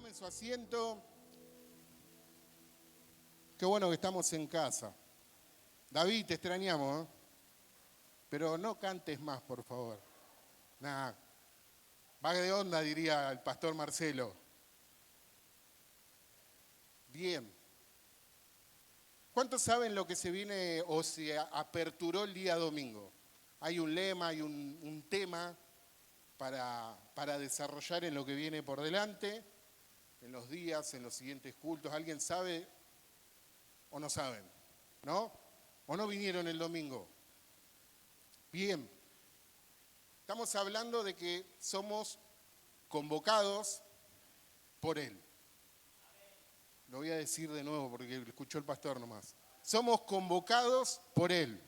Tomen su asiento. Qué bueno que estamos en casa. David, te extrañamos, ¿eh? Pero no cantes más, por favor. Nada. Va de onda, diría el pastor Marcelo. Bien. ¿Cuántos saben lo que se viene o se aperturó el día domingo? Hay un lema, hay un tema para desarrollar en lo que viene por delante, en los días, en los siguientes cultos. ¿Alguien sabe o no saben? ¿No? ¿O no vinieron el domingo? Bien. Estamos hablando de que somos convocados por Él. Lo voy a decir de nuevo porque lo escuchó el pastor nomás. Somos convocados por Él.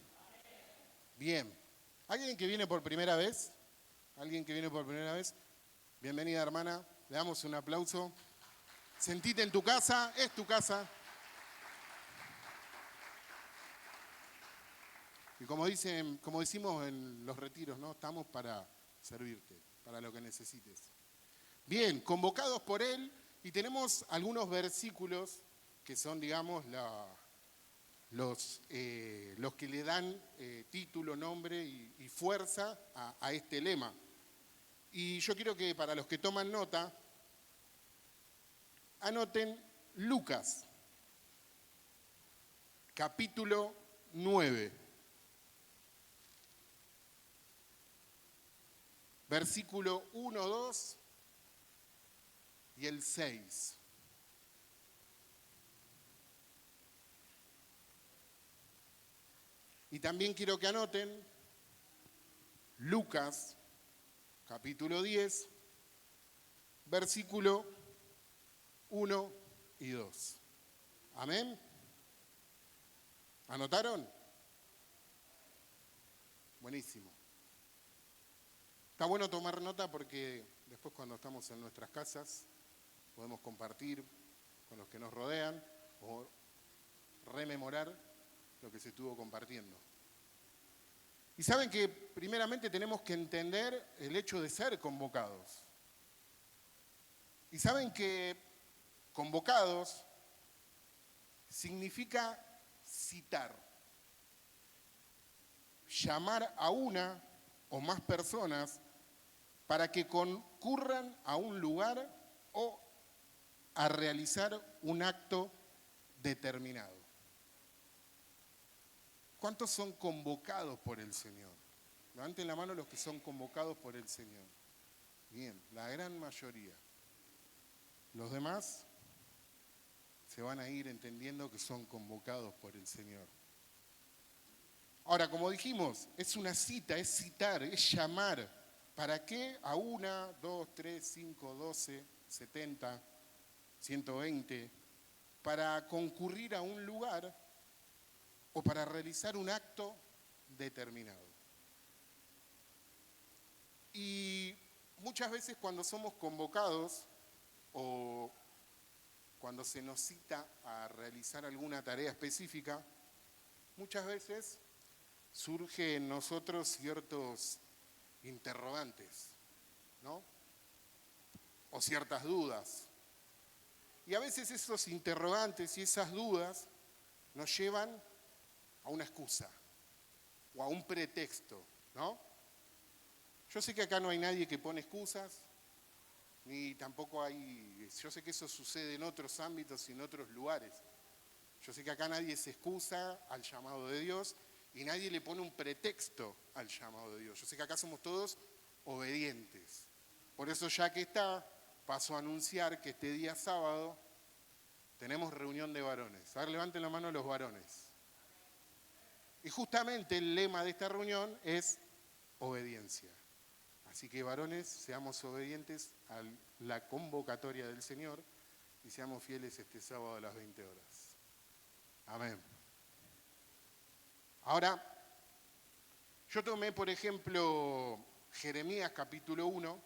Bien. ¿Alguien que viene por primera vez? ¿Alguien que viene por primera vez? Bienvenida, hermana. Le damos un aplauso. Sentite en tu casa, es tu casa. Y como decimos en los retiros, ¿no? Estamos para servirte, para lo que necesites. Bien, convocados por Él, y tenemos algunos versículos que son, digamos, los que le dan título, nombre y fuerza a este lema. Y yo quiero que para los que toman nota, anoten Lucas, capítulo 9, versículo 1, 2 y el 6. Y también quiero que anoten Lucas, capítulo 10, versículo 1 y 2. ¿Amén? ¿Anotaron? Buenísimo. Está bueno tomar nota porque después cuando estamos en nuestras casas podemos compartir con los que nos rodean o rememorar lo que se estuvo compartiendo. Y saben que primeramente tenemos que entender el hecho de ser convocados. Y saben que convocados significa citar, llamar a una o más personas para que concurran a un lugar o a realizar un acto determinado. ¿Cuántos son convocados por el Señor? Levanten la mano los que son convocados por el Señor. Bien, la gran mayoría. Los demás se van a ir entendiendo que son convocados por el Señor. Ahora, como dijimos, es una cita, es citar, es llamar. ¿Para qué? A 1, 2, 3, 5, 12, 70, 120, para concurrir a un lugar o para realizar un acto determinado. Y muchas veces cuando somos convocados o cuando se nos cita a realizar alguna tarea específica, muchas veces surge en nosotros ciertos interrogantes, ¿no? O ciertas dudas. Y a veces esos interrogantes y esas dudas nos llevan a una excusa o a un pretexto, ¿no? Yo sé que acá no hay nadie que pone excusas, ni tampoco hay... Yo sé que eso sucede en otros ámbitos y en otros lugares. Yo sé que acá nadie se excusa al llamado de Dios y nadie le pone un pretexto al llamado de Dios. Yo sé que acá somos todos obedientes. Por eso, ya que está, paso a anunciar que este día sábado tenemos reunión de varones. A ver, levanten la mano los varones. Y justamente el lema de esta reunión es obediencia. Así que, varones, seamos obedientes a la convocatoria del Señor y seamos fieles este sábado a las 20 horas. Amén. Ahora, yo tomé, por ejemplo, Jeremías capítulo 1,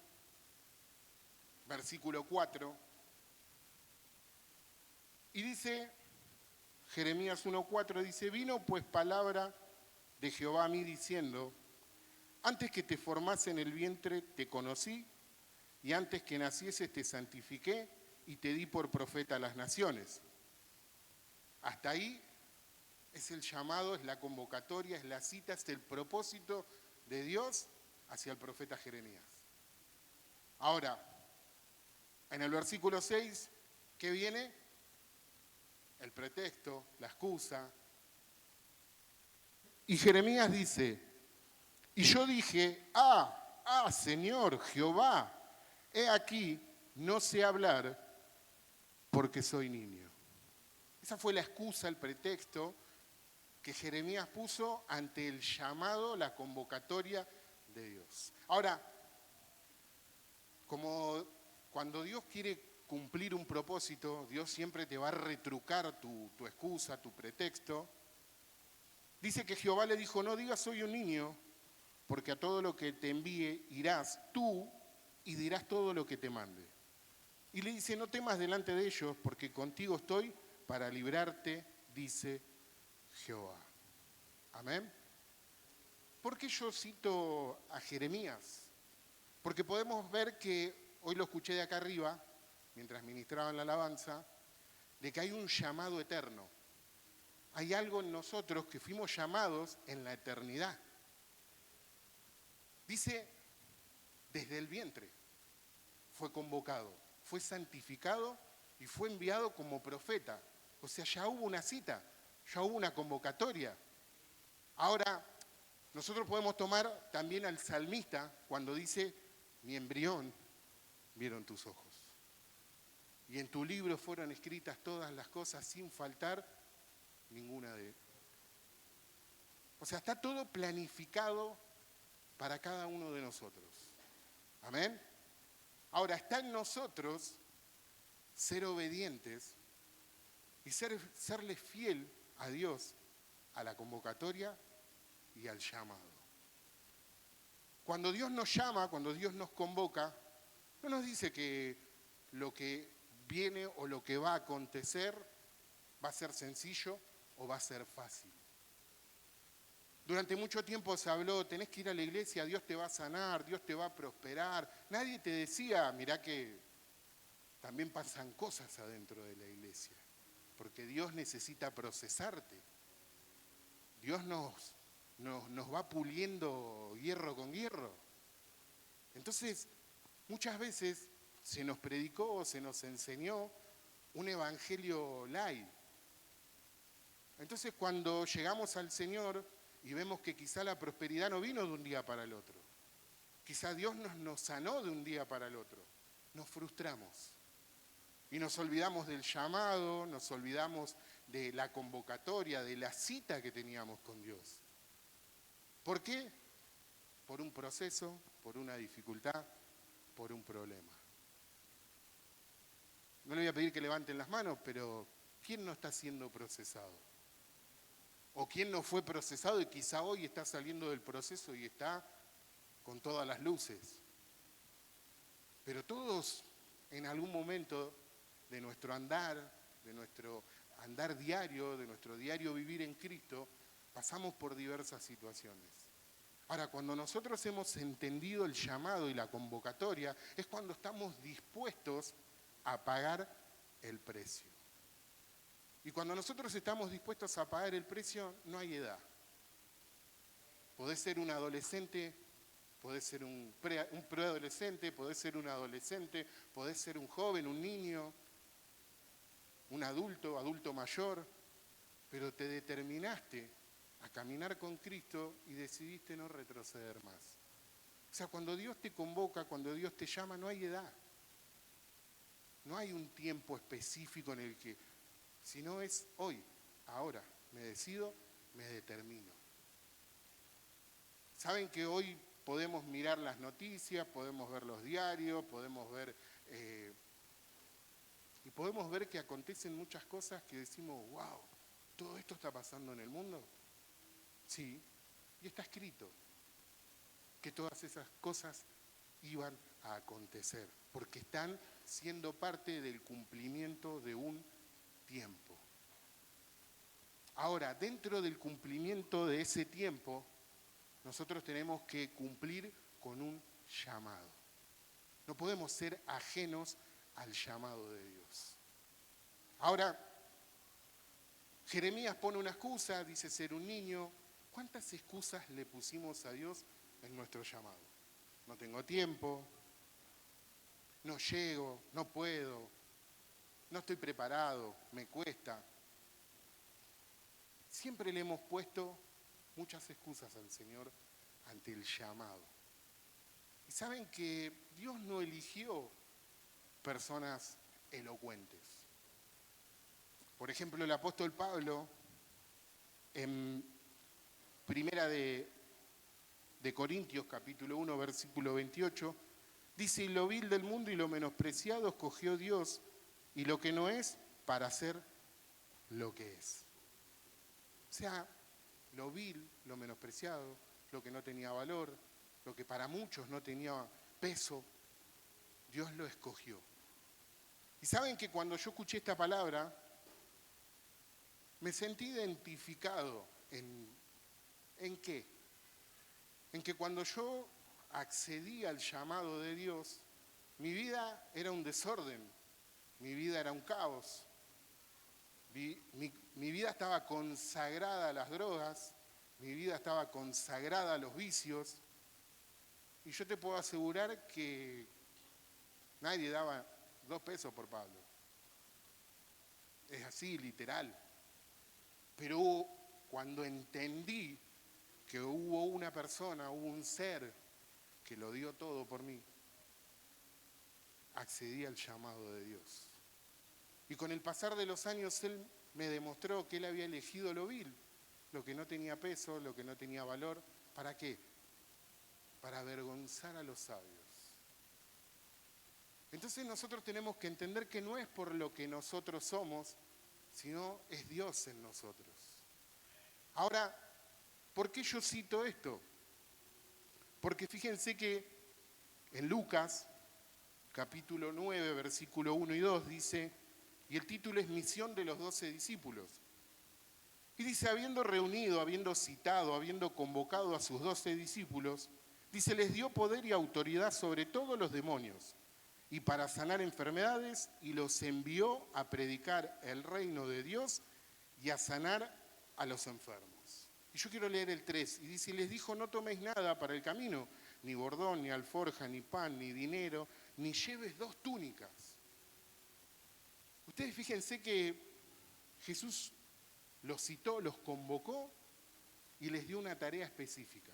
versículo 4, y dice, Jeremías 1:4 dice, vino pues palabra de Jehová a mí diciendo, antes que te formase en el vientre te conocí, y antes que nacieses te santifiqué, y te di por profeta a las naciones. Hasta ahí es el llamado, es la convocatoria, es la cita, es el propósito de Dios hacia el profeta Jeremías. Ahora, en el versículo 6, ¿qué viene? El pretexto, la excusa. Y Jeremías dice, y yo dije, Señor Jehová, he aquí, no sé hablar porque soy niño. Esa fue la excusa, el pretexto que Jeremías puso ante el llamado, la convocatoria de Dios. Ahora, como cuando Dios quiere cumplir un propósito, Dios siempre te va a retrucar tu excusa, tu pretexto. Dice que Jehová le dijo, no digas soy un niño, porque a todo lo que te envíe irás tú y dirás todo lo que te mande. Y le dice, no temas delante de ellos, porque contigo estoy para librarte, dice Jehová. Amén. ¿Por qué yo cito a Jeremías? Porque podemos ver que, hoy lo escuché de acá arriba, mientras ministraba en la alabanza, de que hay un llamado eterno. Hay algo en nosotros que fuimos llamados en la eternidad. Dice, desde el vientre fue convocado, fue santificado y fue enviado como profeta. O sea, ya hubo una cita, ya hubo una convocatoria. Ahora, nosotros podemos tomar también al salmista cuando dice, mi embrión vieron tus ojos. Y en tu libro fueron escritas todas las cosas sin faltar ninguna de ellas. O sea, está todo planificado para cada uno de nosotros. Amén. Ahora, está en nosotros ser obedientes y serle fiel a Dios, a la convocatoria y al llamado. Cuando Dios nos llama, cuando Dios nos convoca, no nos dice que lo que viene o lo que va a acontecer va a ser sencillo o va a ser fácil. Durante mucho tiempo se habló, tenés que ir a la iglesia, Dios te va a sanar, Dios te va a prosperar. Nadie te decía, mirá que también pasan cosas adentro de la iglesia, porque Dios necesita procesarte. Dios nos va puliendo hierro con hierro. Entonces, muchas veces se nos predicó, se nos enseñó un evangelio light. Entonces, cuando llegamos al Señor y vemos que quizá la prosperidad no vino de un día para el otro, quizá Dios nos sanó de un día para el otro, nos frustramos. Y nos olvidamos del llamado, nos olvidamos de la convocatoria, de la cita que teníamos con Dios. ¿Por qué? Por un proceso, por una dificultad, por un problema. No le voy a pedir que levanten las manos, pero ¿quién no está siendo procesado? ¿O quién no fue procesado y quizá hoy está saliendo del proceso y está con todas las luces? Pero todos en algún momento de nuestro andar diario, de nuestro diario vivir en Cristo, pasamos por diversas situaciones. Ahora, cuando nosotros hemos entendido el llamado y la convocatoria, es cuando estamos dispuestos a pagar el precio. Y cuando nosotros estamos dispuestos a pagar el precio, no hay edad. Podés ser un adolescente, podés ser un preadolescente, podés ser un adolescente, podés ser un joven, un niño, un adulto mayor, pero te determinaste a caminar con Cristo y decidiste no retroceder más. O sea, cuando Dios te convoca, cuando Dios te llama, no hay edad. No hay un tiempo específico en el que, si no es hoy, ahora, me decido, me determino. Saben que hoy podemos mirar las noticias, podemos ver los diarios, podemos ver que acontecen muchas cosas que decimos, wow, ¿todo esto está pasando en el mundo? Sí, y está escrito que todas esas cosas iban a acontecer, porque están siendo parte del cumplimiento de un tiempo. Ahora, dentro del cumplimiento de ese tiempo, nosotros tenemos que cumplir con un llamado. No podemos ser ajenos al llamado de Dios. Ahora, Jeremías pone una excusa, dice ser un niño. ¿Cuántas excusas le pusimos a Dios en nuestro llamado? No tengo tiempo, no llego, no puedo, no estoy preparado, me cuesta. Siempre le hemos puesto muchas excusas al Señor ante el llamado. Y saben que Dios no eligió personas elocuentes. Por ejemplo, el apóstol Pablo, en Primera de Corintios, capítulo 1, versículo 28, dice: y lo vil del mundo y lo menospreciado escogió Dios, y lo que no es, para hacer lo que es. O sea, lo vil, lo menospreciado, lo que no tenía valor, lo que para muchos no tenía peso, Dios lo escogió. Y saben que cuando yo escuché esta palabra, me sentí identificado ¿en qué? En que cuando yo accedí al llamado de Dios, mi vida era un desorden, mi vida era un caos, mi vida estaba consagrada a las drogas, mi vida estaba consagrada a los vicios, y yo te puedo asegurar que nadie daba 2 pesos por Pablo. Es así, literal. Pero cuando entendí que hubo una persona, hubo un ser que lo dio todo por mí, accedí al llamado de Dios. Y con el pasar de los años Él me demostró que Él había elegido lo vil, lo que no tenía peso, lo que no tenía valor. ¿Para qué? Para avergonzar a los sabios. Entonces nosotros tenemos que entender que no es por lo que nosotros somos, sino es Dios en nosotros. Ahora, ¿por qué yo cito esto? Porque fíjense que en Lucas, capítulo 9, versículo 1 y 2, dice, y el título es Misión de los 12 discípulos. Y dice, habiendo reunido, habiendo citado, habiendo convocado a sus 12 discípulos, dice, les dio poder y autoridad sobre todos los demonios, y para sanar enfermedades, y los envió a predicar el reino de Dios y a sanar a los enfermos. Y yo quiero leer el 3, y dice, y les dijo, no toméis nada para el camino, ni bordón, ni alforja, ni pan, ni dinero, ni lleves 2 túnicas. Ustedes fíjense que Jesús los citó, los convocó y les dio una tarea específica.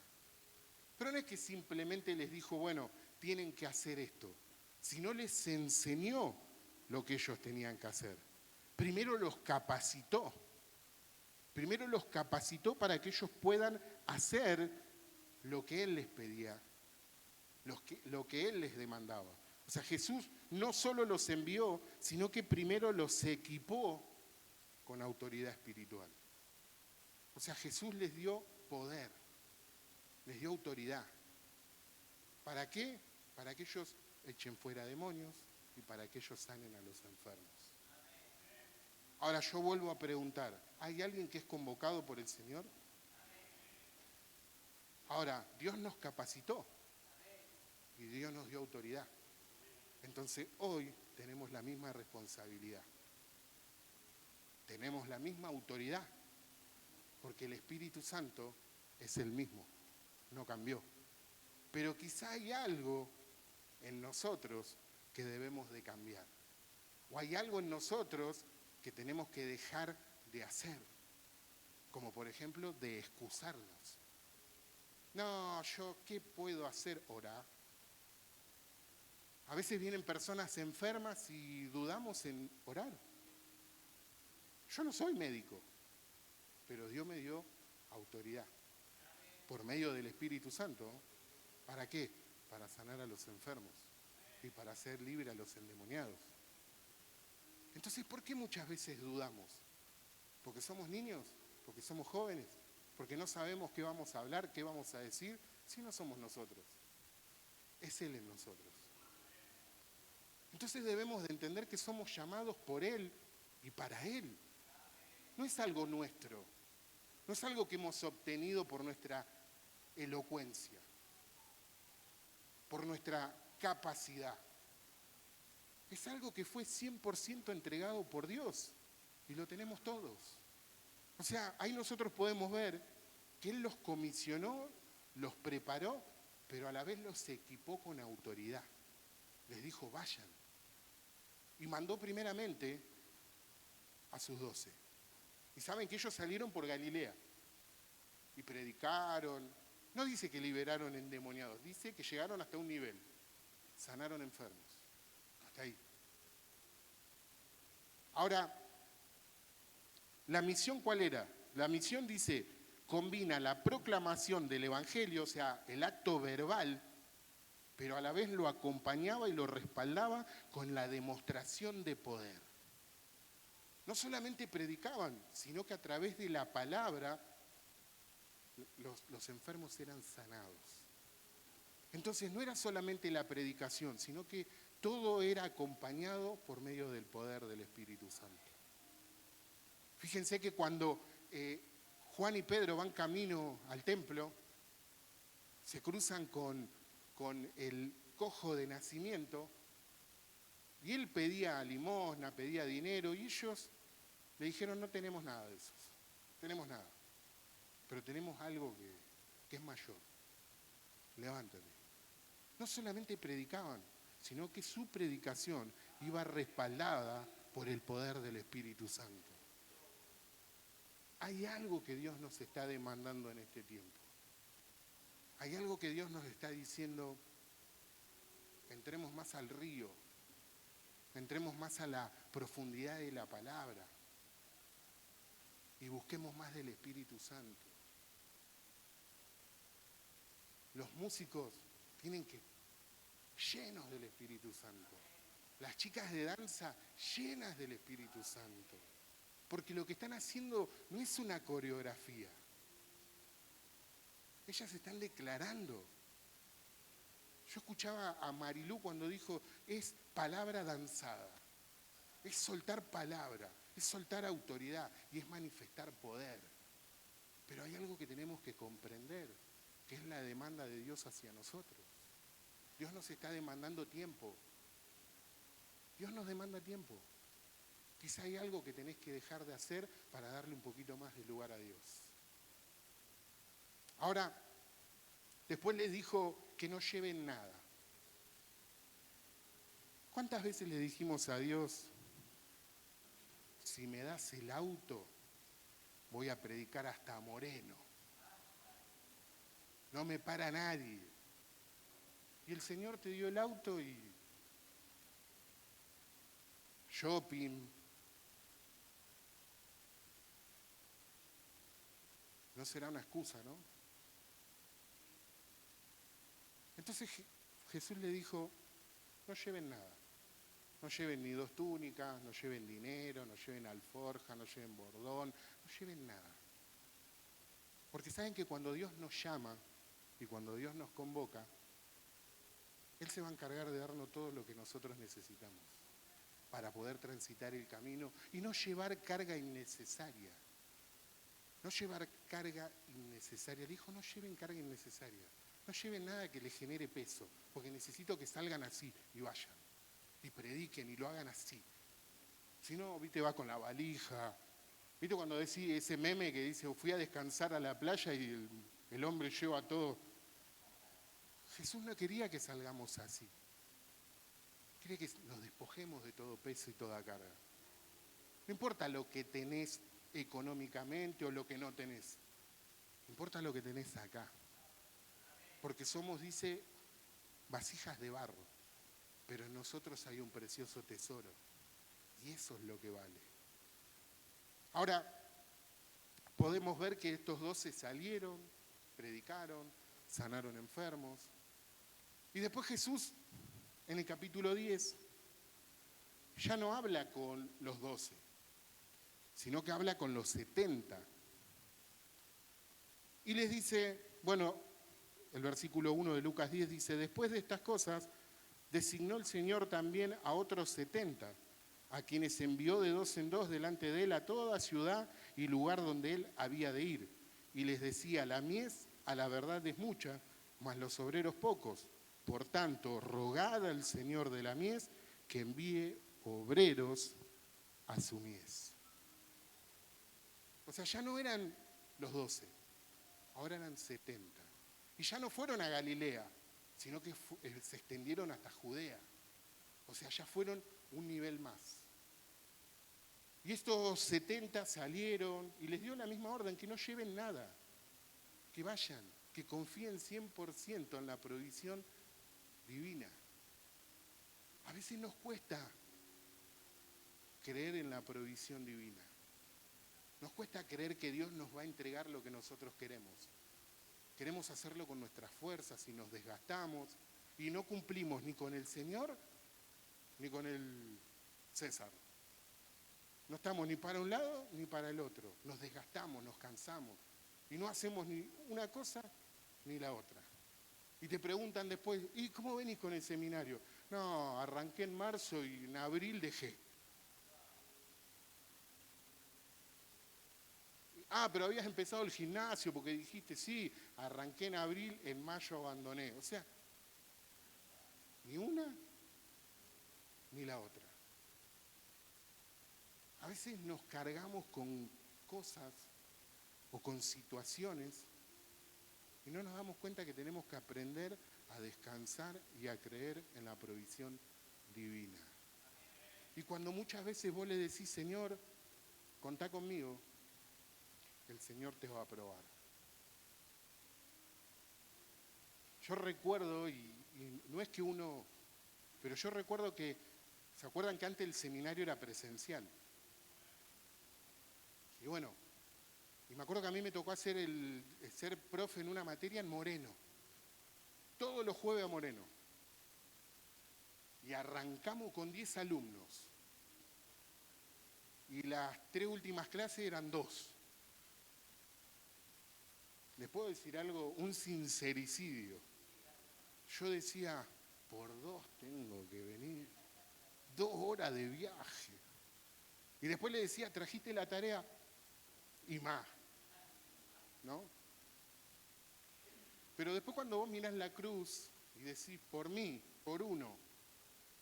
Pero no es que simplemente les dijo, bueno, tienen que hacer esto, sino les enseñó lo que ellos tenían que hacer. Primero los capacitó. Primero los capacitó para que ellos puedan hacer lo que Él les pedía, lo que Él les demandaba. O sea, Jesús no solo los envió, sino que primero los equipó con autoridad espiritual. O sea, Jesús les dio poder, les dio autoridad. ¿Para qué? Para que ellos echen fuera demonios y para que ellos sanen a los enfermos. Ahora yo vuelvo a preguntar, ¿hay alguien que es convocado por el Señor? Ahora, Dios nos capacitó y Dios nos dio autoridad. Entonces hoy tenemos la misma responsabilidad. Tenemos la misma autoridad, porque el Espíritu Santo es el mismo, no cambió. Pero quizá hay algo en nosotros que debemos de cambiar. O hay algo en nosotros que tenemos que dejar de hacer. Como por ejemplo, de excusarnos. No, yo, ¿qué puedo hacer? Orar. A veces vienen personas enfermas y dudamos en orar. Yo no soy médico, pero Dios me dio autoridad por medio del Espíritu Santo. ¿Para qué? Para sanar a los enfermos y para hacer libre a los endemoniados. Entonces, ¿por qué muchas veces dudamos? ¿Porque somos niños? ¿Porque somos jóvenes? ¿Porque no sabemos qué vamos a hablar, qué vamos a decir? Si no somos nosotros, es Él en nosotros. Entonces debemos de entender que somos llamados por Él y para Él. No es algo nuestro, no es algo que hemos obtenido por nuestra elocuencia, por nuestra capacidad. Es algo que fue 100% entregado por Dios y lo tenemos todos. O sea, ahí nosotros podemos ver que Él los comisionó, los preparó, pero a la vez los equipó con autoridad. Les dijo, vayan. Y mandó primeramente a sus 12. Y saben que ellos salieron por Galilea y predicaron. No dice que liberaron endemoniados, dice que llegaron hasta un nivel. Sanaron enfermos. Hasta ahí. Ahora, ¿la misión cuál era? La misión dice, combina la proclamación del Evangelio, o sea, el acto verbal, pero a la vez lo acompañaba y lo respaldaba con la demostración de poder. No solamente predicaban, sino que a través de la palabra los enfermos eran sanados. Entonces no era solamente la predicación, sino que todo era acompañado por medio del poder del Espíritu Santo. Fíjense que cuando Juan y Pedro van camino al templo, se cruzan con el cojo de nacimiento, y él pedía limosna, pedía dinero, y ellos le dijeron, no tenemos nada de eso, tenemos nada, pero tenemos algo que es mayor, levántate. No solamente predicaban, sino que su predicación iba respaldada por el poder del Espíritu Santo. Hay algo que Dios nos está demandando en este tiempo. Hay algo que Dios nos está diciendo, entremos más al río, entremos más a la profundidad de la palabra y busquemos más del Espíritu Santo. Los músicos tienen que llenos del Espíritu Santo. Las chicas de danza llenas del Espíritu Santo. Porque lo que están haciendo no es una coreografía. Ellas están declarando. Yo escuchaba a Marilú cuando dijo, es palabra danzada. Es soltar palabra, es soltar autoridad y es manifestar poder. Pero hay algo que tenemos que comprender, que es la demanda de Dios hacia nosotros. Dios nos está demandando tiempo. Dios nos demanda tiempo. Quizá hay algo que tenés que dejar de hacer para darle un poquito más de lugar a Dios. Ahora, después les dijo que no lleven nada. ¿Cuántas veces le dijimos a Dios, si me das el auto, voy a predicar hasta Moreno? No me para nadie. Y el Señor te dio el auto y shopping. No será una excusa, ¿no? Entonces Jesús le dijo, no lleven nada. No lleven ni 2 túnicas, no lleven dinero, no lleven alforja, no lleven bordón, no lleven nada. Porque saben que cuando Dios nos llama y cuando Dios nos convoca, Él se va a encargar de darnos todo lo que nosotros necesitamos para poder transitar el camino y no llevar carga innecesaria. No llevar carga innecesaria. Dijo, no lleven carga innecesaria. No lleven nada que les genere peso, porque necesito que salgan así y vayan. Y prediquen y lo hagan así. Si no, viste, va con la valija. Viste cuando decís ese meme que dice, fui a descansar a la playa y el hombre lleva todo. Jesús no quería que salgamos así. Quiere que nos despojemos de todo peso y toda carga. No importa lo que tenés económicamente o lo que no tenés. Importa lo que tenés acá. Porque somos, dice, vasijas de barro. Pero en nosotros hay un precioso tesoro. Y eso es lo que vale. Ahora, podemos ver que estos 12 salieron, predicaron, sanaron enfermos. Y después Jesús, en el capítulo 10, ya no habla con los 12, sino que habla con los 70. Y les dice, bueno, el versículo 1 de Lucas 10 dice, después de estas cosas, designó el Señor también a otros 70, a quienes envió de 2 en 2 delante de él a toda ciudad y lugar donde él había de ir. Y les decía, la mies a la verdad es mucha, mas los obreros pocos. Por tanto, rogad al Señor de la mies que envíe obreros a su mies. O sea, ya no eran los 12, ahora eran 70. Y ya no fueron a Galilea, sino que se extendieron hasta Judea. O sea, ya fueron un nivel más. Y estos 70 salieron y les dio la misma orden, que no lleven nada, que vayan, que confíen 100% en la provisión divina. A veces nos cuesta creer en la provisión divina. Nos cuesta creer que Dios nos va a entregar lo que nosotros queremos. Queremos hacerlo con nuestras fuerzas y nos desgastamos y no cumplimos ni con el Señor ni con el César. No estamos ni para un lado ni para el otro. Nos desgastamos, nos cansamos y no hacemos ni una cosa ni la otra. Y te preguntan después, ¿y cómo venís con el seminario? No, arranqué en marzo y en abril dejé. Ah, pero habías empezado el gimnasio porque dijiste, sí, arranqué en abril, en mayo abandoné. O sea, ni una ni la otra. A veces nos cargamos con cosas o con situaciones y no nos damos cuenta que tenemos que aprender a descansar y a creer en la provisión divina. Y cuando muchas veces vos le decís, Señor, contá conmigo, el Señor te va a probar. Yo recuerdo, y no es que uno, pero yo recuerdo que, ¿se acuerdan que antes el seminario era presencial? Y bueno, y me acuerdo que a mí me tocó hacer ser profe en una materia en Moreno. Todos los jueves a Moreno. Y arrancamos con 10 alumnos. Y las 3 últimas clases eran 2. ¿Les puedo decir algo? Un sincericidio. Yo decía, por 2 tengo que venir. 2 horas de viaje. Y después le decía, trajiste la tarea y más. ¿No? Pero después cuando vos mirás la cruz y decís, por mí, por uno,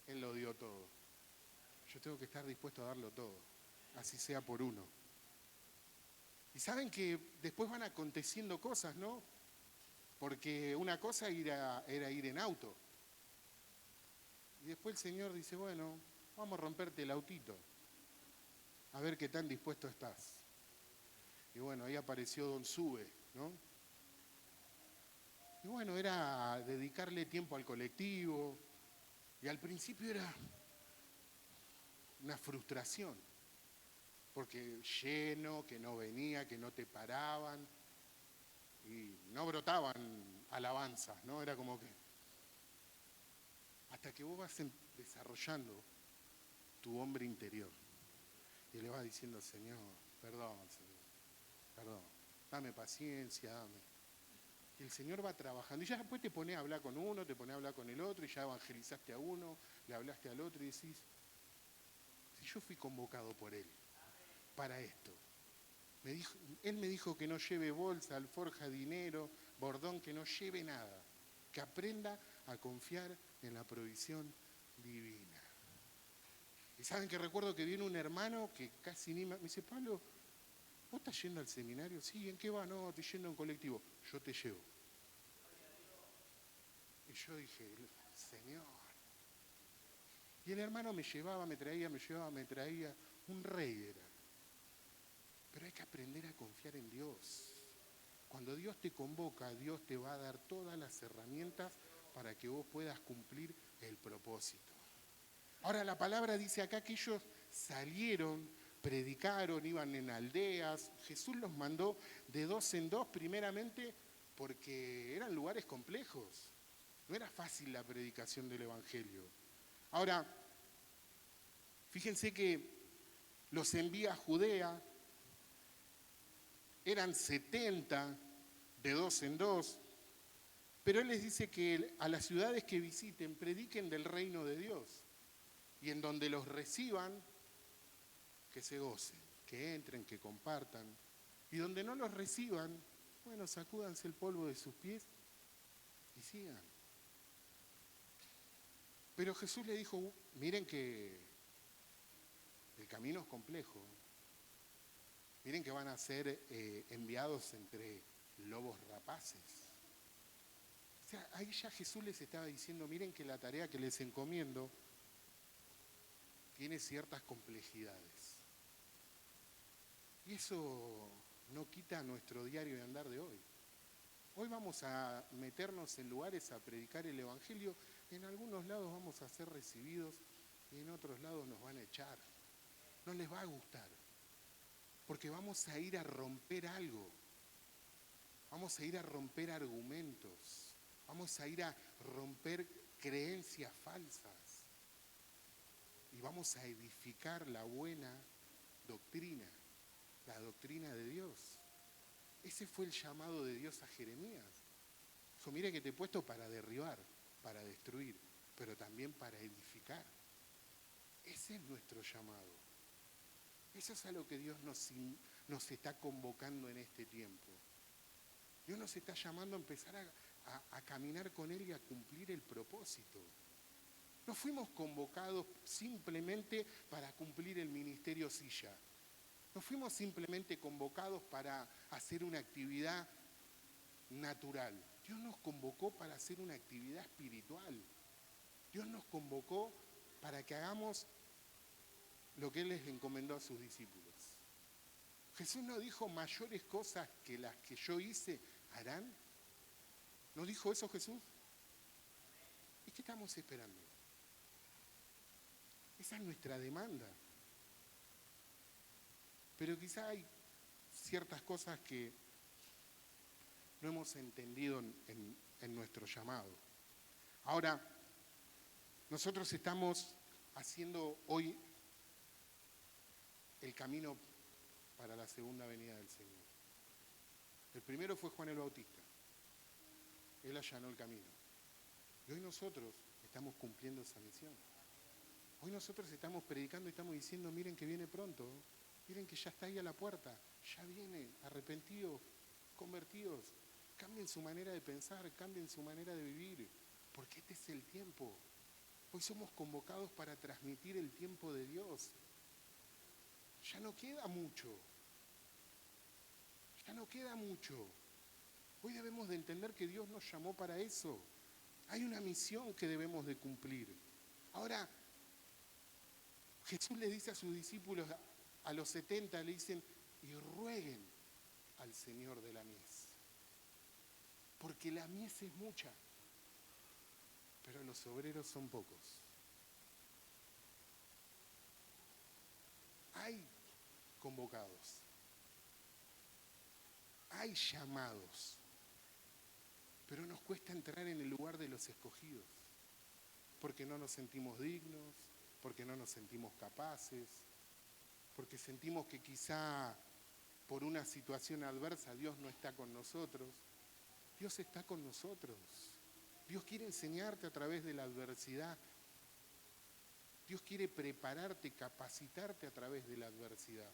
Él lo dio todo. Yo tengo que estar dispuesto a darlo todo, así sea por uno. Y saben que después van aconteciendo cosas, ¿no? Porque una cosa era ir en auto. Y después el Señor dice, bueno, vamos a romperte el autito, a ver qué tan dispuesto estás. Y bueno, ahí apareció Don Sube, ¿no? Y bueno, era dedicarle tiempo al colectivo. Y al principio era una frustración. Porque lleno, que no venía, que no te paraban. Y no brotaban alabanzas, ¿no? Era como que... Hasta que vos vas desarrollando tu hombre interior. Y le vas diciendo, Señor, perdón, dame paciencia, dame. Y el Señor va trabajando. Y ya después te pones a hablar con uno, te pones a hablar con el otro, y ya evangelizaste a uno, le hablaste al otro y decís, si yo fui convocado por Él para esto. Él me dijo que no lleve bolsa, alforja, dinero, bordón, que no lleve nada. Que aprenda a confiar en la provisión divina. Y saben que recuerdo que viene un hermano que casi ni me dice, Pablo, ¿vos estás yendo al seminario? Sí, ¿en qué va? No, estoy yendo en colectivo. Yo te llevo. Y yo dije, Señor. Y el hermano me llevaba, me traía, un rey era. Pero hay que aprender a confiar en Dios. Cuando Dios te convoca, Dios te va a dar todas las herramientas para que vos puedas cumplir el propósito. Ahora la palabra dice acá que ellos salieron, predicaron, iban en aldeas. Jesús los mandó de 2 en 2, primeramente porque eran lugares complejos. No era fácil la predicación del Evangelio. Ahora, fíjense que los envía a Judea, eran 70 de 2 en 2, pero Él les dice que a las ciudades que visiten prediquen del reino de Dios y en donde los reciban, que se gocen, que entren, que compartan, y donde no los reciban, bueno, sacúdanse el polvo de sus pies y sigan. Pero Jesús le dijo, miren que el camino es complejo. Miren que van a ser enviados entre lobos rapaces. O sea, ahí ya Jesús les estaba diciendo, miren que la tarea que les encomiendo tiene ciertas complejidades. Y eso no quita nuestro diario de andar de hoy. Hoy vamos a meternos en lugares a predicar el Evangelio. En algunos lados vamos a ser recibidos y en otros lados nos van a echar. No les va a gustar. Porque vamos a ir a romper algo. Vamos a ir a romper argumentos. Vamos a ir a romper creencias falsas. Y vamos a edificar la buena doctrina, la doctrina de Dios. Ese fue el llamado de Dios a Jeremías. Dijo, mire que te he puesto para derribar, para destruir, pero también para edificar. Ese es nuestro llamado. Eso es a lo que Dios nos está convocando en este tiempo. Dios nos está llamando a empezar a caminar con Él y a cumplir el propósito. No fuimos convocados simplemente para cumplir el ministerio silla. No fuimos simplemente convocados para hacer una actividad natural. Dios nos convocó para hacer una actividad espiritual. Dios nos convocó para que hagamos lo que Él les encomendó a sus discípulos. Jesús no dijo mayores cosas que las que yo hice harán. ¿No dijo eso Jesús? ¿Y qué estamos esperando? Esa es nuestra demanda. Pero quizá hay ciertas cosas que no hemos entendido en nuestro llamado. Ahora, nosotros estamos haciendo hoy el camino para la segunda venida del Señor. El primero fue Juan el Bautista. Él allanó el camino. Y hoy nosotros estamos cumpliendo esa misión. Hoy nosotros estamos predicando y estamos diciendo, miren que viene pronto, miren que ya está ahí a la puerta, ya viene, arrepentidos, convertidos, cambien su manera de pensar, cambien su manera de vivir, porque este es el tiempo. Hoy somos convocados para transmitir el tiempo de Dios. Ya no queda mucho. Ya no queda mucho. Hoy debemos de entender que Dios nos llamó para eso. Hay una misión que debemos de cumplir. Ahora, Jesús le dice a sus discípulos, a los 70, le dicen, y rueguen al Señor de la mies. Porque la mies es mucha, pero los obreros son pocos. Hay convocados, hay llamados, pero nos cuesta entrar en el lugar de los escogidos, porque no nos sentimos dignos, porque no nos sentimos capaces, porque sentimos que quizá por una situación adversa Dios no está con nosotros. Dios está con nosotros. Dios quiere enseñarte a través de la adversidad. Dios quiere prepararte, capacitarte a través de la adversidad.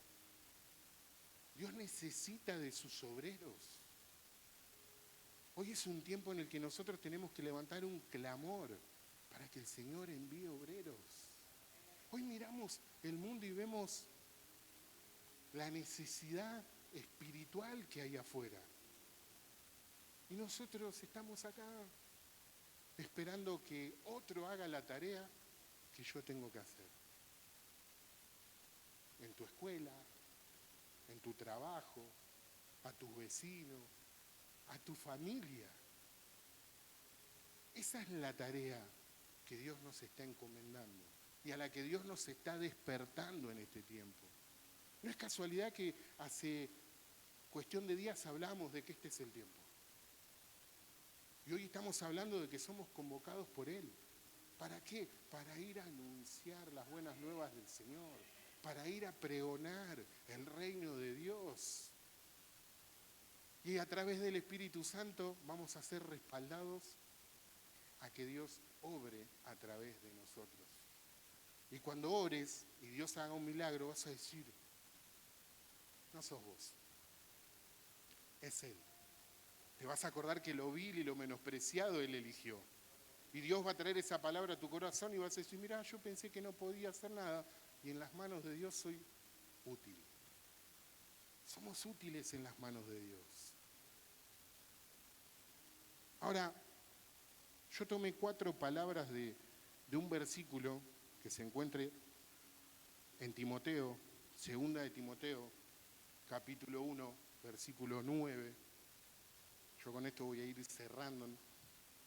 Dios necesita de sus obreros. Hoy es un tiempo en el que nosotros tenemos que levantar un clamor para que el Señor envíe obreros. Hoy miramos el mundo y vemos la necesidad espiritual que hay afuera. Y nosotros estamos acá esperando que otro haga la tarea que yo tengo que hacer. En tu escuela, en tu trabajo, a tus vecinos, a tu familia. Esa es la tarea que Dios nos está encomendando y a la que Dios nos está despertando en este tiempo. No es casualidad que hace cuestión de días hablamos de que este es el tiempo. Y hoy estamos hablando de que somos convocados por Él. ¿Para qué? Para ir a anunciar las buenas nuevas del Señor, para ir a pregonar el reino de Dios. Y a través del Espíritu Santo vamos a ser respaldados a que Dios obre a través de nosotros. Y cuando ores y Dios haga un milagro, vas a decir, no sos vos, es Él. Te vas a acordar que lo vil y lo menospreciado Él eligió. Y Dios va a traer esa palabra a tu corazón y vas a decir, mirá, yo pensé que no podía hacer nada y en las manos de Dios soy útil. Somos útiles en las manos de Dios. Ahora, yo tomé 4 palabras de un versículo que se encuentre en Timoteo, segunda de Timoteo, capítulo 1, versículo 9. Yo con esto voy a ir cerrando,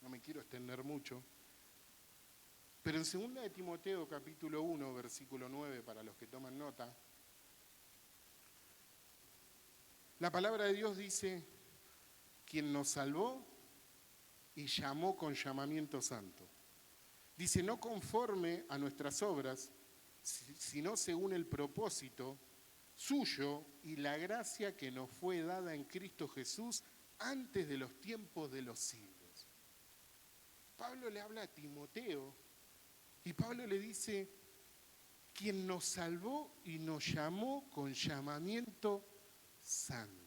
no me quiero extender mucho. Pero en segunda de Timoteo, capítulo 1, versículo 9, para los que toman nota, la palabra de Dios dice, quien nos salvó y llamó con llamamiento santo. Dice, no conforme a nuestras obras, sino según el propósito suyo y la gracia que nos fue dada en Cristo Jesús antes de los tiempos de los siglos. Pablo le habla a Timoteo y Pablo le dice, quien nos salvó y nos llamó con llamamiento santo.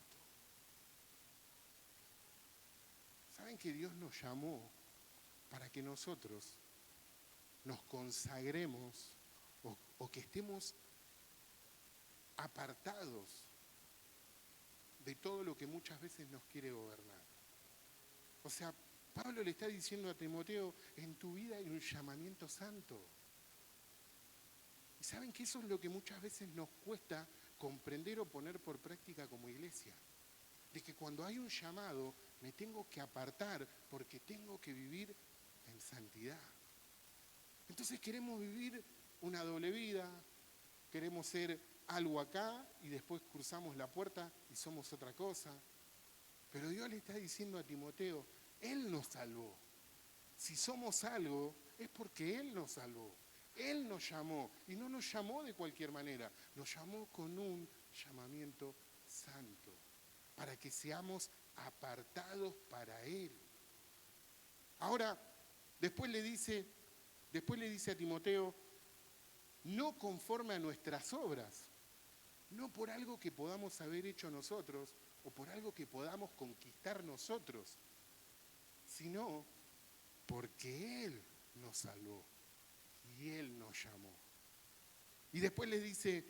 ¿Saben que Dios nos llamó para que nosotros nos consagremos o que estemos apartados de todo lo que muchas veces nos quiere gobernar? O sea, Pablo le está diciendo a Timoteo, en tu vida hay un llamamiento santo. Y saben que eso es lo que muchas veces nos cuesta comprender o poner por práctica como iglesia. De que cuando hay un llamado me tengo que apartar porque tengo que vivir en santidad. Entonces queremos vivir una doble vida, queremos ser algo acá y después cruzamos la puerta y somos otra cosa. Pero Dios le está diciendo a Timoteo, Él nos salvó. Si somos algo es porque Él nos salvó. Él nos llamó y no nos llamó de cualquier manera, nos llamó con un llamamiento santo, para que seamos apartados para Él. Ahora, después le dice a Timoteo, no conforme a nuestras obras, no por algo que podamos haber hecho nosotros o por algo que podamos conquistar nosotros, sino porque Él nos salvó y Él nos llamó. Y después les dice,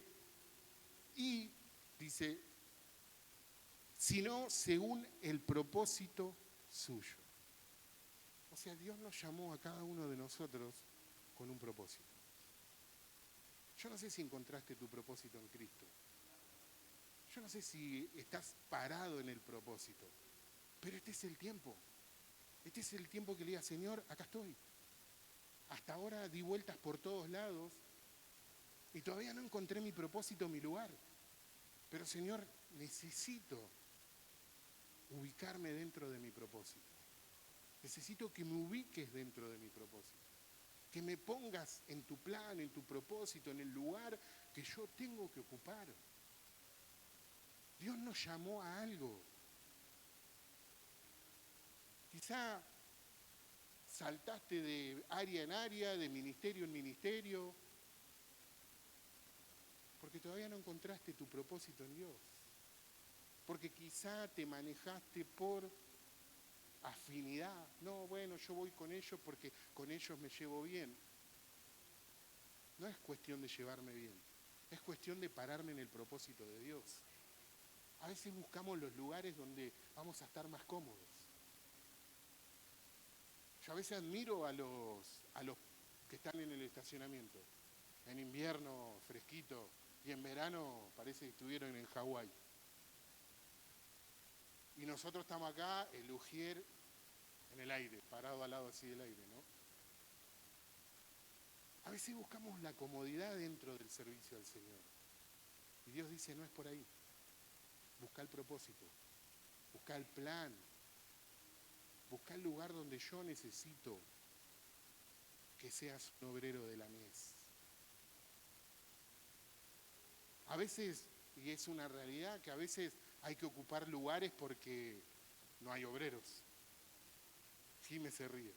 sino según el propósito suyo. O sea, Dios nos llamó a cada uno de nosotros con un propósito. Yo no sé si encontraste tu propósito en Cristo. Yo no sé si estás parado en el propósito. Pero este es el tiempo. Este es el tiempo que le diga, Señor, acá estoy. Hasta ahora di vueltas por todos lados y todavía no encontré mi propósito, mi lugar. Pero Señor, necesito ubicarme dentro de mi propósito. Necesito que me ubiques dentro de mi propósito. Que me pongas en tu plan, en tu propósito, en el lugar que yo tengo que ocupar. Dios nos llamó a algo. Quizá saltaste de área en área, de ministerio en ministerio, porque todavía no encontraste tu propósito en Dios. Porque quizá te manejaste por afinidad. No, bueno, yo voy con ellos porque con ellos me llevo bien. No es cuestión de llevarme bien, es cuestión de pararme en el propósito de Dios. A veces buscamos los lugares donde vamos a estar más cómodos. Yo a veces admiro a los que están en el estacionamiento. En invierno fresquito y en verano parece que estuvieron en Hawái. Y nosotros estamos acá, el ujier en el aire, parado al lado así del aire, ¿no? A veces buscamos la comodidad dentro del servicio al Señor. Y Dios dice, no es por ahí. Busca el propósito, busca el plan, busca el lugar donde yo necesito que seas un obrero de la mies. A veces, y es una realidad, que a veces hay que ocupar lugares porque no hay obreros. Jimé se ríe.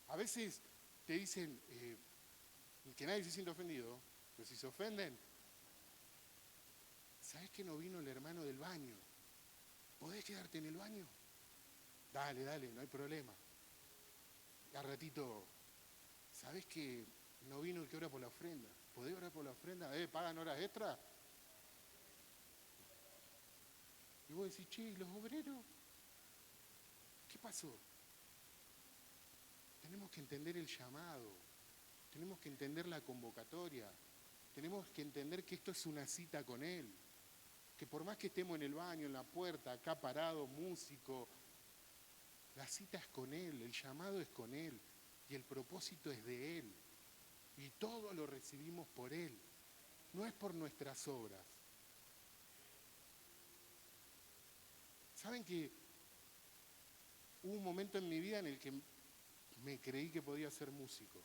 A veces te dicen que nadie se siente ofendido, pero si se ofenden, ¿sabes que no vino el hermano del baño? ¿Podés quedarte en el baño? Dale, dale, no hay problema. Y al ratito, ¿sabés que no vino el que ora por la ofrenda? ¿Podés orar por la ofrenda? ¿Pagan horas extra? Y vos decís, che, ¿y los obreros? ¿Qué pasó? Tenemos que entender el llamado, tenemos que entender la convocatoria, tenemos que entender que esto es una cita con Él, que por más que estemos en el baño, en la puerta, acá parado, músico, la cita es con Él, el llamado es con Él y el propósito es de Él y todo lo recibimos por Él, no es por nuestras obras. ¿Saben que hubo un momento en mi vida en el que me creí que podía ser músico?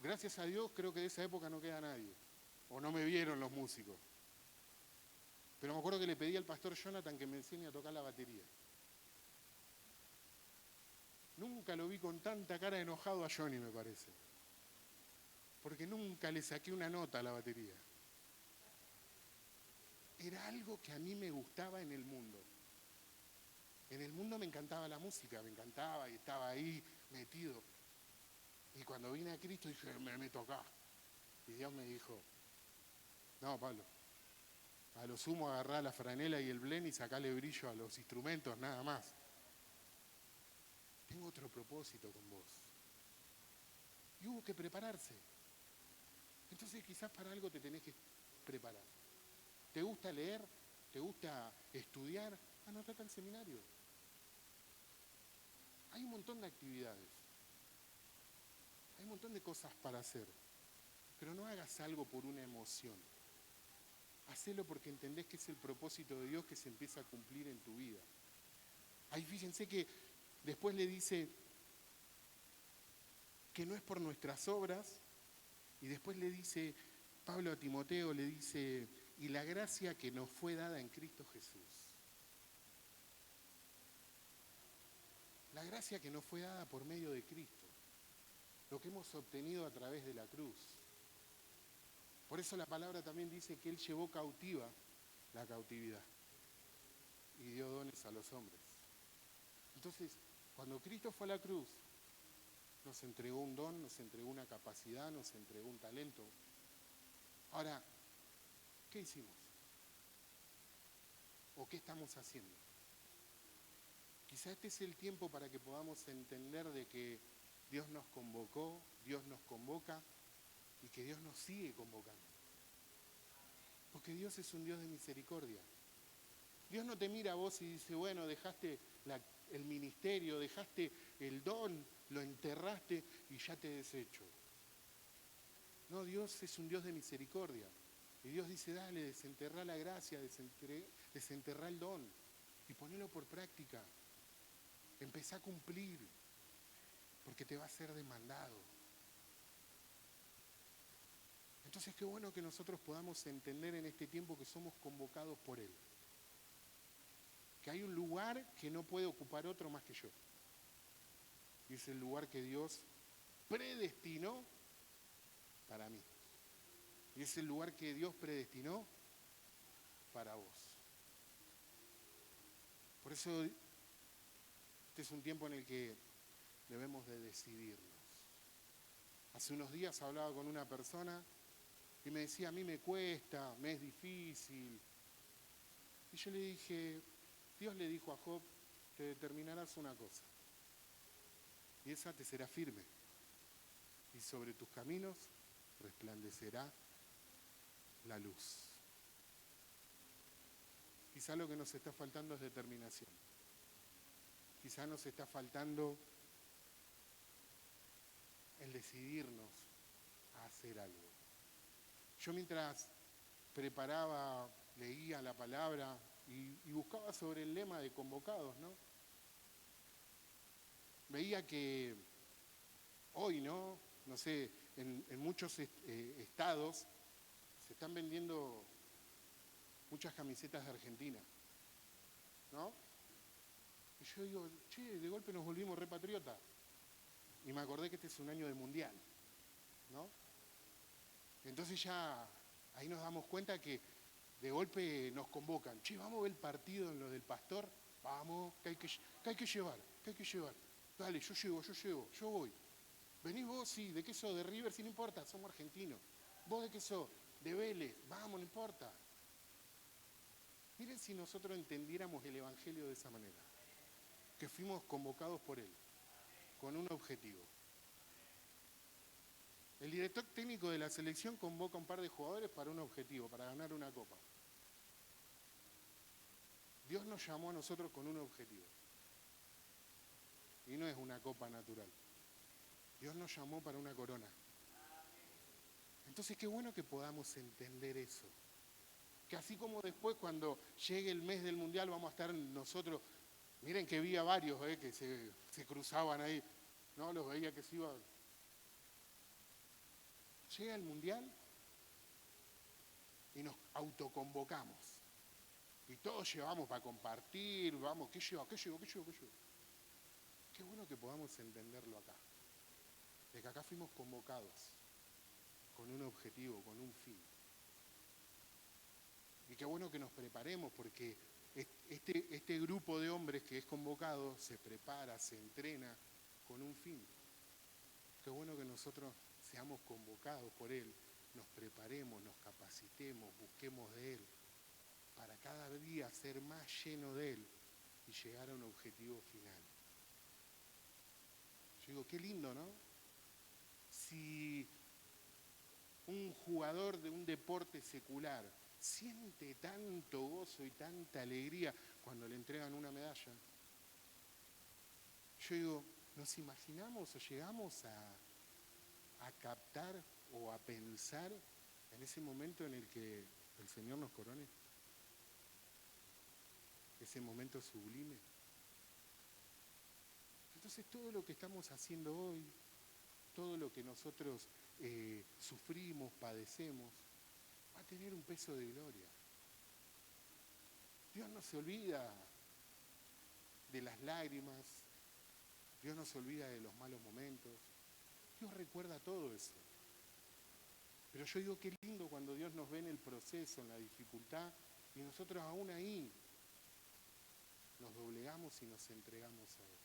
Gracias a Dios creo que de esa época no queda nadie, o no me vieron los músicos. Pero me acuerdo que le pedí al pastor Jonathan que me enseñe a tocar la batería. Nunca lo vi con tanta cara de enojado a Johnny, me parece. Porque nunca le saqué una nota a la batería. Era algo que a mí me gustaba en el mundo. En el mundo me encantaba la música, me encantaba y estaba ahí metido. Y cuando vine a Cristo dije, me meto acá. Y Dios me dijo, no, Pablo, a lo sumo agarrá la franela y el blend y sacale brillo a los instrumentos, nada más. Tengo otro propósito con vos. Y hubo que prepararse. Entonces quizás para algo te tenés que preparar. ¿Te gusta leer? ¿Te gusta estudiar? Anotate al seminario. Hay un montón de actividades. Hay un montón de cosas para hacer. Pero no hagas algo por una emoción. Hacelo porque entendés que es el propósito de Dios que se empieza a cumplir en tu vida. Ahí fíjense que después le dice que no es por nuestras obras, y después le dice, Pablo a Timoteo le dice, y la gracia que nos fue dada en Cristo Jesús. La gracia que nos fue dada por medio de Cristo. Lo que hemos obtenido a través de la cruz. Por eso la palabra también dice que Él llevó cautiva la cautividad y dio dones a los hombres. Entonces, cuando Cristo fue a la cruz, nos entregó un don, nos entregó una capacidad, nos entregó un talento. Ahora, ¿qué hicimos? ¿O qué estamos haciendo? Quizá este es el tiempo para que podamos entender de que Dios nos convocó, Dios nos convoca y que Dios nos sigue convocando. Porque Dios es un Dios de misericordia. Dios no te mira a vos y dice, bueno, dejaste el ministerio, dejaste el don, lo enterraste y ya te desecho. No, Dios es un Dios de misericordia. Y Dios dice, dale, desenterrá la gracia, desenterrá el don y ponelo por práctica. Empezá a cumplir, porque te va a ser demandado. Entonces, qué bueno que nosotros podamos entender en este tiempo que somos convocados por Él. Que hay un lugar que no puede ocupar otro más que yo. Y es el lugar que Dios predestinó para mí. Y es el lugar que Dios predestinó para vos. Por eso, este es un tiempo en el que debemos de decidirnos. Hace unos días hablaba con una persona y me decía, a mí me cuesta, me es difícil. Y yo le dije, Dios le dijo a Job, te determinarás una cosa. Y esa te será firme. Y sobre tus caminos resplandecerá la luz. Quizá lo que nos está faltando es determinación. Quizá nos está faltando el decidirnos a hacer algo. Yo mientras preparaba, leía la palabra y buscaba sobre el lema de convocados, ¿no? Veía que hoy, ¿no? No sé, en muchos estados se están vendiendo muchas camisetas de Argentina, ¿no? Y yo digo, che, de golpe nos volvimos repatriotas. Y me acordé que este es un año de mundial, ¿no? Entonces ya ahí nos damos cuenta que de golpe nos convocan. Che, vamos a ver el partido en lo del Pastor. Vamos, que hay que llevar, que hay que llevar. Dale, yo llevo, yo voy. ¿Venís vos? Sí. ¿De qué sos? ¿De River? Sí, no importa, somos argentinos. ¿Vos de qué sos? De Vélez. Vamos, no importa. Miren si nosotros entendiéramos el Evangelio de esa manera. Que fuimos convocados por Él, con un objetivo. El director técnico de la selección convoca a un par de jugadores para un objetivo, para ganar una copa. Dios nos llamó a nosotros con un objetivo. Y no es una copa natural. Dios nos llamó para una corona. Entonces qué bueno que podamos entender eso. Que así como después cuando llegue el mes del Mundial vamos a estar nosotros, miren que vi a varios que se cruzaban ahí, no los veía que se iban. Llega el Mundial y nos autoconvocamos. Y todos llevamos para compartir, vamos, ¿qué llevo? Qué bueno que podamos entenderlo acá. De que acá fuimos convocados con un objetivo, con un fin. Y qué bueno que nos preparemos porque este grupo de hombres que es convocado se prepara, se entrena con un fin. Qué bueno que nosotros seamos convocados por Él, nos preparemos, nos capacitemos, busquemos de Él, para cada día ser más lleno de Él y llegar a un objetivo final. Yo digo, qué lindo, ¿no? Si un jugador de un deporte secular siente tanto gozo y tanta alegría cuando le entregan una medalla, yo digo, ¿nos imaginamos o llegamos a captar o a pensar en ese momento en el que el Señor nos corone? Ese momento sublime. Entonces todo lo que estamos haciendo hoy, todo lo que nosotros sufrimos, padecemos, va a tener un peso de gloria. Dios no se olvida de las lágrimas, Dios no se olvida de los malos momentos, Dios recuerda todo eso. Pero yo digo, qué lindo cuando Dios nos ve en el proceso, en la dificultad, y nosotros aún ahí nos doblegamos y nos entregamos a Él.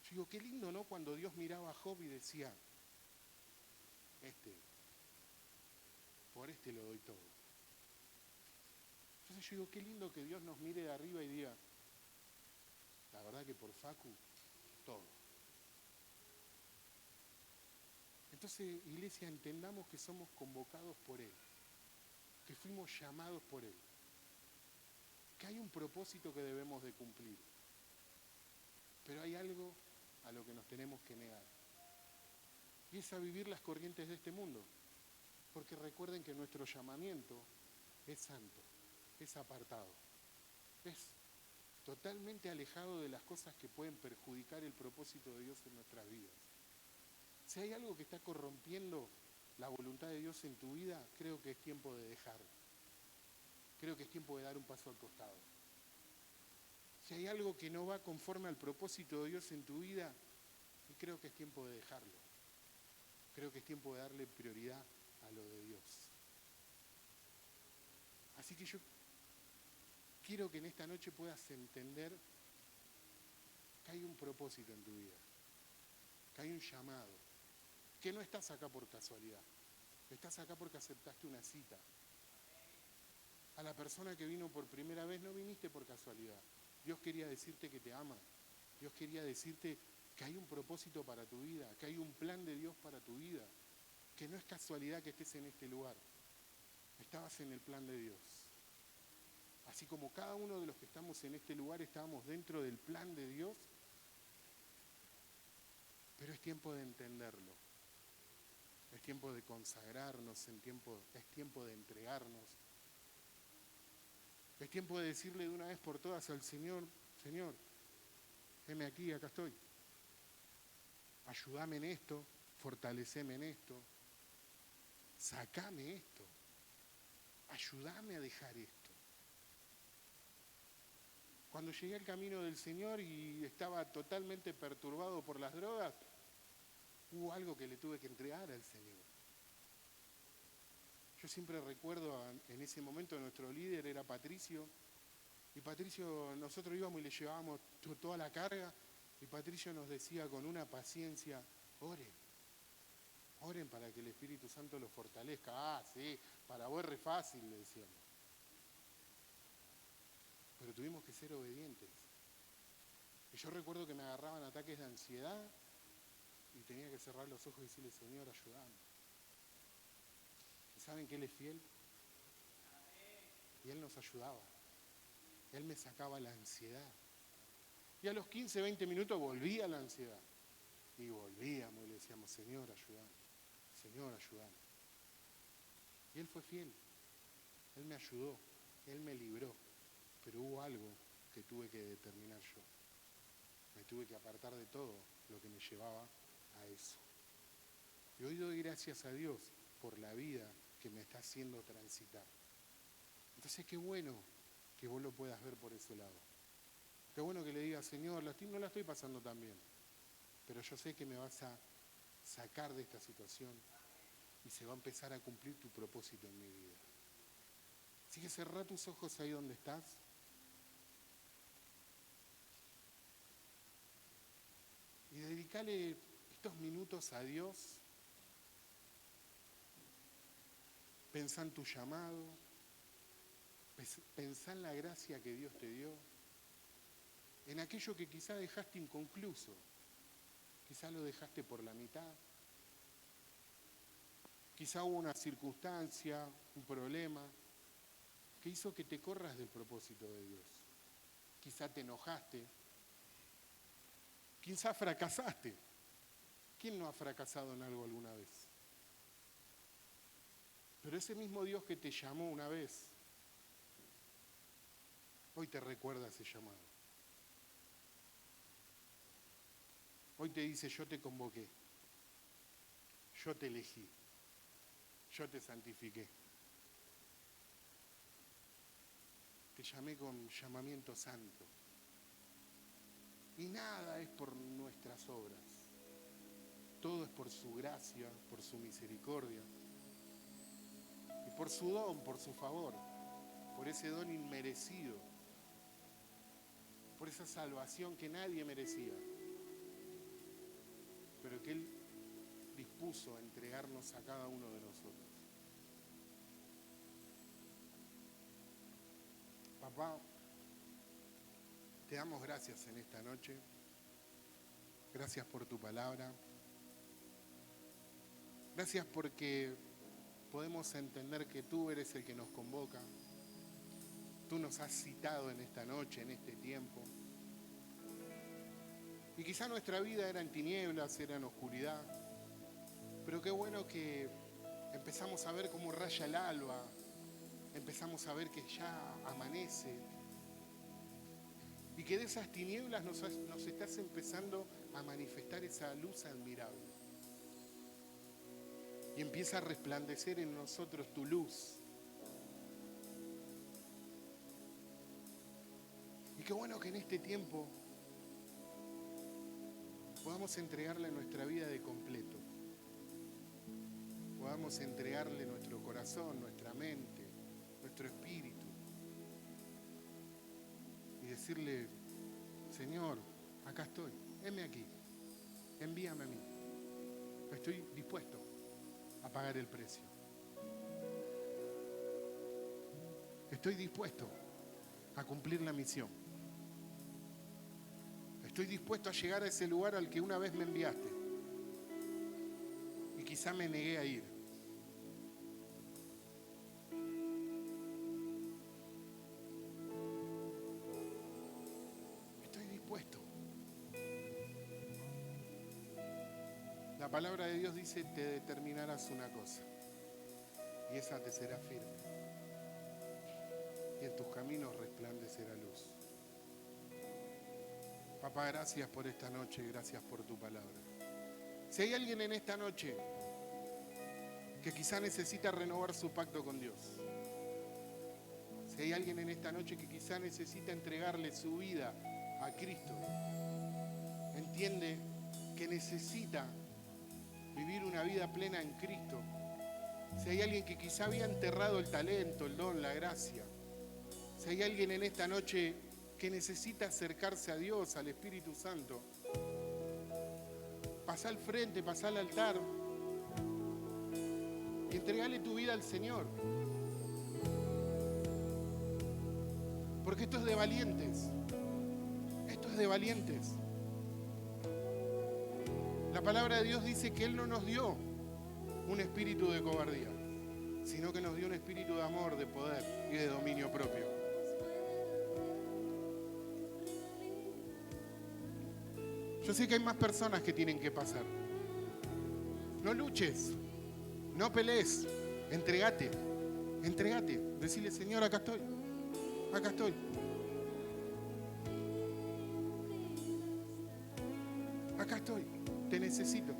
Yo digo, qué lindo, ¿no? Cuando Dios miraba a Job y decía, por este lo doy todo. Entonces yo digo, qué lindo que Dios nos mire de arriba y diga, la verdad que por Facu, todo. Entonces, iglesia, entendamos que somos convocados por Él, que fuimos llamados por Él, que hay un propósito que debemos de cumplir, pero hay algo a lo que nos tenemos que negar, y es a vivir las corrientes de este mundo, porque recuerden que nuestro llamamiento es santo, es apartado, es totalmente alejado de las cosas que pueden perjudicar el propósito de Dios en nuestras vidas. Si hay algo que está corrompiendo la voluntad de Dios en tu vida, creo que es tiempo de dejar. Creo que es tiempo de dar un paso al costado. Si hay algo que no va conforme al propósito de Dios en tu vida, creo que es tiempo de dejarlo. Creo que es tiempo de darle prioridad a lo de Dios. Así que yo quiero que en esta noche puedas entender que hay un propósito en tu vida, que hay un llamado, que no estás acá por casualidad, estás acá porque aceptaste una cita. A la persona que vino por primera vez no viniste por casualidad. Dios quería decirte que te ama. Dios quería decirte que hay un propósito para tu vida, que hay un plan de Dios para tu vida, que no es casualidad que estés en este lugar. Estabas en el plan de Dios. Así como cada uno de los que estamos en este lugar estábamos dentro del plan de Dios, pero es tiempo de entenderlo. Es tiempo de consagrarnos, es tiempo de entregarnos. Es tiempo de decirle de una vez por todas al Señor, Señor, heme aquí, acá estoy. Ayúdame en esto, fortaleceme en esto, sacame esto, ayúdame a dejar esto. Cuando llegué al camino del Señor y estaba totalmente perturbado por las drogas, hubo algo que le tuve que entregar al Señor. Yo siempre recuerdo en ese momento nuestro líder era Patricio Y Patricio, nosotros íbamos y le llevábamos toda la carga, y Patricio nos decía con una paciencia, oren para que el Espíritu Santo los fortalezca. Ah, sí, para vos es re fácil, le decíamos. Pero tuvimos que ser obedientes. Y yo recuerdo que me agarraban ataques de ansiedad y tenía que cerrar los ojos y decirle, Señor, ayúdame. ¿Y saben que Él es fiel? Y Él nos ayudaba. Él me sacaba la ansiedad. Y a los 15, 20 minutos volvía la ansiedad. Y volvíamos y le decíamos, Señor, ayúdame. Señor, ayúdame. Y Él fue fiel. Él me ayudó. Él me libró. Pero hubo algo que tuve que determinar yo. Me tuve que apartar de todo lo que me llevaba a eso. Y hoy doy gracias a Dios por la vida que me está haciendo transitar. Entonces qué bueno que vos lo puedas ver por ese lado. Qué bueno que le digas, Señor, no la estoy pasando tan bien, pero yo sé que me vas a sacar de esta situación y se va a empezar a cumplir tu propósito en mi vida. Así que cerrá tus ojos ahí donde estás. Y dedicale estos minutos a Dios. Pensá en tu llamado. Pensá en la gracia que Dios te dio. En aquello que quizá dejaste inconcluso. Quizá lo dejaste por la mitad. Quizá hubo una circunstancia, un problema, que hizo que te corras del propósito de Dios. Quizá te enojaste. Quizá fracasaste. ¿Quién no ha fracasado en algo alguna vez? Pero ese mismo Dios que te llamó una vez, hoy te recuerda ese llamado. Hoy te dice, yo te convoqué, yo te elegí, yo te santifiqué. Te llamé con llamamiento santo. Y nada es por nuestras obras. Todo es por su gracia, por su misericordia. Y por su don, por su favor. Por ese don inmerecido. Por esa salvación que nadie merecía. Pero que Él dispuso a entregarnos a cada uno de nosotros. Papá, te damos gracias en esta noche. Gracias por tu palabra. Gracias porque podemos entender que tú eres el que nos convoca. Tú nos has citado en esta noche, en este tiempo. Y quizá nuestra vida era en tinieblas, era en oscuridad. Pero qué bueno que empezamos a ver cómo raya el alba. Empezamos a ver que ya amanece. Y que de esas tinieblas nos estás empezando a manifestar esa luz admirable. Y empieza a resplandecer en nosotros tu luz. Y qué bueno que en este tiempo podamos entregarle nuestra vida de completo. Podamos entregarle nuestro corazón, nuestra mente, nuestro espíritu. Y decirle, Señor, acá estoy, heme aquí, envíame a mí. Estoy dispuesto a pagar el precio. Estoy dispuesto a cumplir la misión. Estoy dispuesto a llegar a ese lugar al que una vez me enviaste. Y quizá me negué a ir. Estoy dispuesto. La palabra de Dios dice, te determinarás una cosa. Y esa te será firme. Y en tus caminos resplandecerá luz. Papá, gracias por esta noche, gracias por tu palabra. Si hay alguien en esta noche que quizá necesita renovar su pacto con Dios, si hay alguien en esta noche que quizá necesita entregarle su vida a Cristo, entiende que necesita vivir una vida plena en Cristo. Si hay alguien que quizá había enterrado el talento, el don, la gracia, Si hay alguien en esta noche que necesita acercarse a Dios, al Espíritu Santo, pasá al frente, pasá al altar y entregale tu vida al Señor. Porque esto es de valientes. Esto es de valientes. La palabra de Dios dice que Él no nos dio un espíritu de cobardía, sino que nos dio un espíritu de amor, de poder y de dominio propio. Yo sé que hay más personas que tienen que pasar. No luches, no pelees, entregate, decile, Señor, acá estoy, te necesito.